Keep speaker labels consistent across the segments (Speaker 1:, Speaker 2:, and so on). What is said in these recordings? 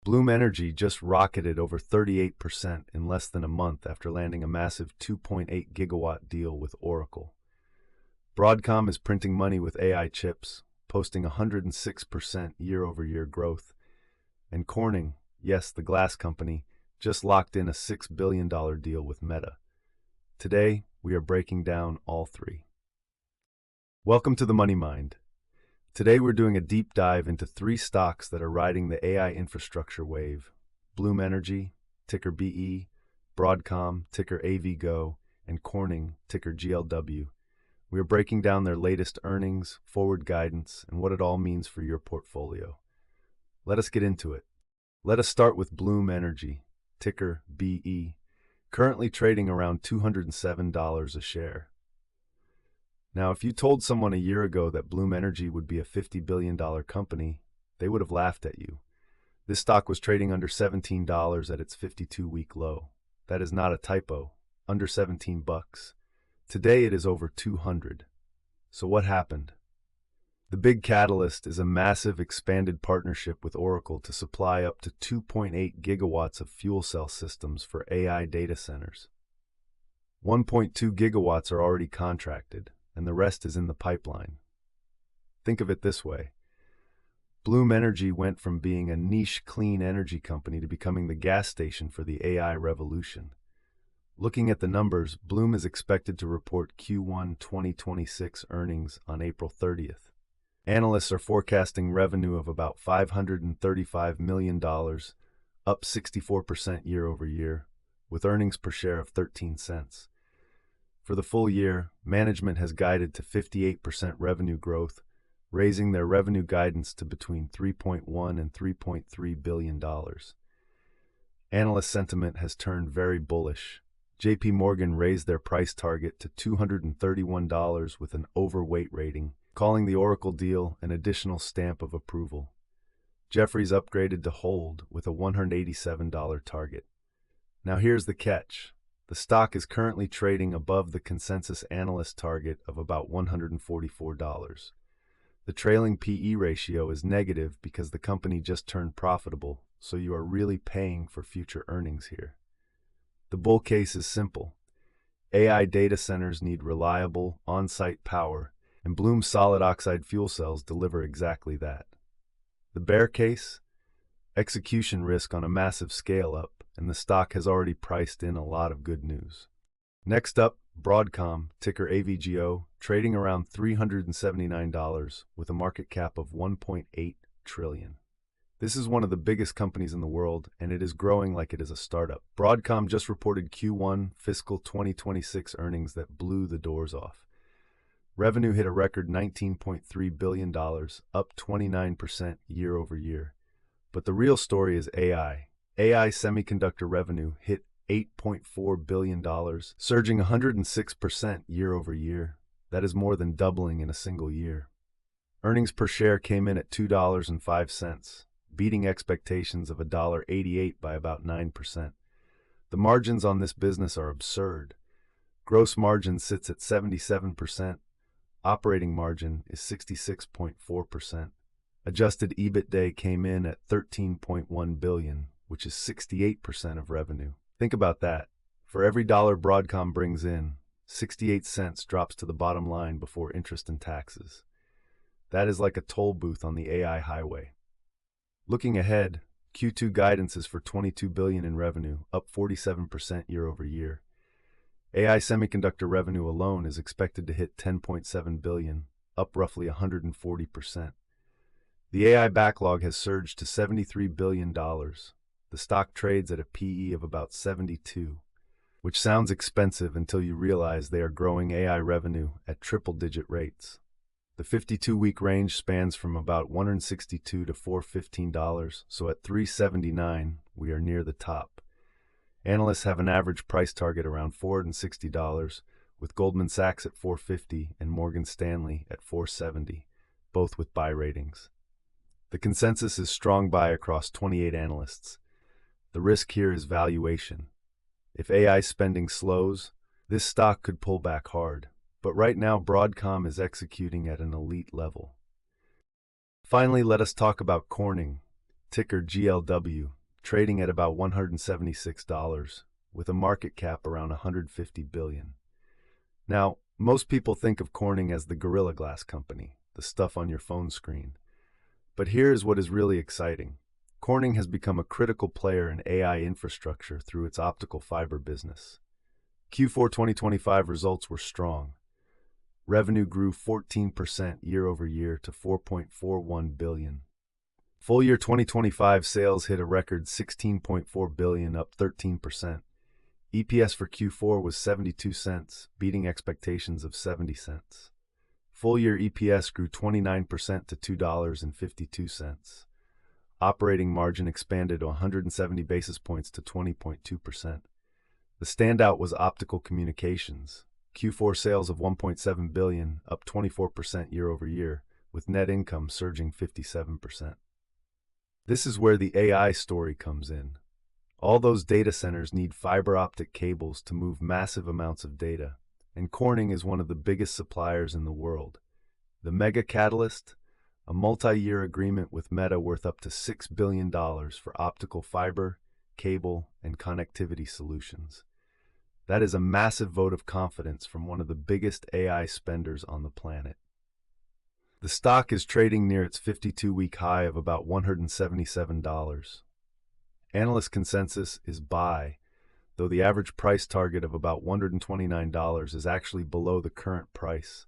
Speaker 1: Bloom Energy just rocketed over 38% in less than a month after landing a massive 2.8 gigawatt deal with Oracle. Broadcom is printing money with AI chips, posting 106% year-over-year growth. And Corning, yes, the glass company, just locked in a $6 billion deal with Meta. Today, we are breaking down all three. Welcome to the Money Mind. Today we're doing a deep dive into three stocks that are riding the AI infrastructure wave: Bloom Energy, ticker BE, Broadcom, ticker AVGO, and Corning, ticker GLW. We are breaking down their latest earnings, forward guidance, and what it all means for your portfolio. Let us get into it. Let us start with Bloom Energy, ticker BE, currently trading around $207 a share. Now, if you told someone a year ago that Bloom Energy would be a $50 billion company, they would have laughed at you. This stock was trading under $17 at its 52-week low. That is not a typo, under 17 bucks. Today it is over 200. So what happened? The big catalyst is a massive expanded partnership with Oracle to supply up to 2.8 gigawatts of fuel cell systems for AI data centers. 1.2 gigawatts are already contracted, and the rest is in the pipeline. Think of it this way. Bloom Energy went from being a niche clean energy company to becoming the gas station for the AI revolution. Looking at the numbers, Bloom is expected to report Q1 2026 earnings on April 30th. Analysts are forecasting revenue of about $535 million, up 64% year over year, with earnings per share of 13 cents. For the full year, management has guided to 58% revenue growth, raising their revenue guidance to between $3.1 and $3.3 billion. Analyst sentiment has turned very bullish. JP Morgan raised their price target to $231 with an overweight rating, calling the Oracle deal an additional stamp of approval. Jefferies upgraded to hold with a $187 target. Now here's the catch. The stock is currently trading above the consensus analyst target of about $144. The trailing PE ratio is negative because the company just turned profitable, so you are really paying for future earnings here. The bull case is simple. AI data centers need reliable, on-site power, and Bloom's solid oxide fuel cells deliver exactly that. The bear case? Execution risk on a massive scale-up, and the stock has already priced in a lot of good news. Next up, Broadcom, ticker AVGO, trading around $379 with a market cap of $1.8 trillion. This is one of the biggest companies in the world, and it is growing like it is a startup. Broadcom just reported Q1 fiscal 2026 earnings that blew the doors off. Revenue hit a record $19.3 billion, up 29% year over year. But the real story is AI. AI semiconductor revenue hit $8.4 billion, surging 106% year over year. That is more than doubling in a single year. Earnings per share came in at $2.05, beating expectations of $1.88 by about 9%. The margins on this business are absurd. Gross margin sits at 77%. Operating margin is 66.4%. Adjusted EBITDA came in at $13.1 billion, which is 68% of revenue. Think about that. For every dollar Broadcom brings in, 68 cents drops to the bottom line before interest and taxes. That is like a toll booth on the AI highway. Looking ahead, Q2 guidance is for $22 billion in revenue, up 47% year over year. AI semiconductor revenue alone is expected to hit $10.7 billion, up roughly 140%. The AI backlog has surged to $73 billion. The stock trades at a PE of about 72, which sounds expensive until you realize they are growing AI revenue at triple-digit rates. The 52-week range spans from about $162 to $415, so at $379, we are near the top. Analysts have an average price target around $460, with Goldman Sachs at $450 and Morgan Stanley at $470, both with buy ratings. The consensus is strong buy across 28 analysts. The risk here is valuation. If AI spending slows, this stock could pull back hard. But right now, Broadcom is executing at an elite level. Finally, let us talk about Corning, ticker GLW, trading at about $176, with a market cap around $150 billion. Now, most people think of Corning as the Gorilla Glass company, the stuff on your phone screen. But here's what is really exciting. Corning has become a critical player in AI infrastructure through its optical fiber business. Q4 2025 results were strong. Revenue grew 14% year over year to $4.41 billion. Full year 2025 sales hit a record $16.4 billion, up 13%. EPS for Q4 was 72 cents, beating expectations of 70 cents. Full year EPS grew 29% to $2.52. Operating margin expanded 170 basis points to 20.2%. The standout was optical communications. Q4 sales of $1.7 billion, up 24% year over year, with net income surging 57%. This is where the AI story comes in. All those data centers need fiber optic cables to move massive amounts of data, and Corning is one of the biggest suppliers in the world. The Mega Catalyst, a multi-year agreement with Meta worth up to $6 billion for optical fiber, cable, and connectivity solutions. That is a massive vote of confidence from one of the biggest AI spenders on the planet. The stock is trading near its 52-week high of about $177. Analyst consensus is buy, though the average price target of about $129 is actually below the current price,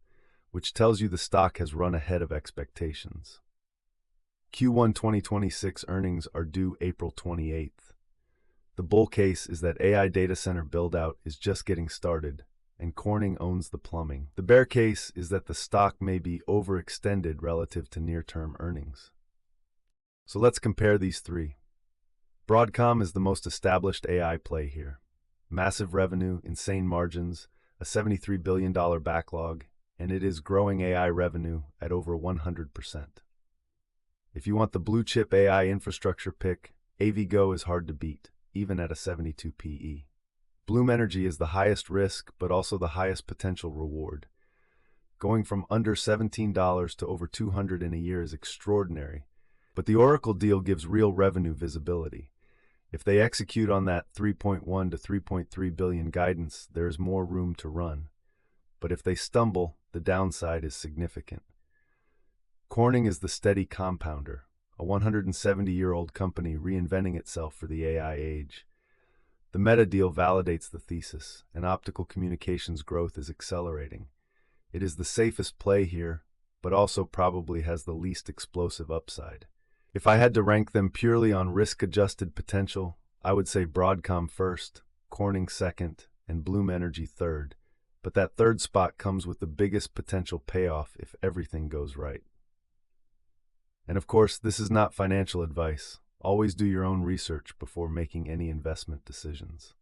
Speaker 1: which tells you the stock has run ahead of expectations. Q1 2026 earnings are due April 28th. The bull case is that AI data center build-out is just getting started, and Corning owns the plumbing. The bear case is that the stock may be overextended relative to near-term earnings. So let's compare these three. Broadcom is the most established AI play here. Massive revenue, insane margins, a $73 billion backlog, and it is growing AI revenue at over 100%. If you want the blue-chip AI infrastructure pick, AVGO is hard to beat, even at a 72 PE. Bloom Energy is the highest risk, but also the highest potential reward. Going from under $17 to over $200 in a year is extraordinary, but the Oracle deal gives real revenue visibility. If they execute on that 3.1 to 3.3 billion guidance, there is more room to run. But if they stumble, the downside is significant. Corning is the steady compounder, a 170-year-old company reinventing itself for the AI age. The Meta deal validates the thesis, and optical communications growth is accelerating. It is the safest play here, but also probably has the least explosive upside. If I had to rank them purely on risk-adjusted potential, I would say Broadcom first, Corning second, and Bloom Energy third. But that third spot comes with the biggest potential payoff if everything goes right. And of course, this is not financial advice. Always do your own research before making any investment decisions.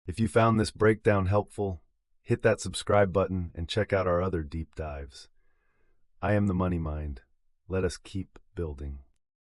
Speaker 1: If you found this breakdown helpful, hit that subscribe button and check out our other deep dives. I am the Money Mind. Let us keep building.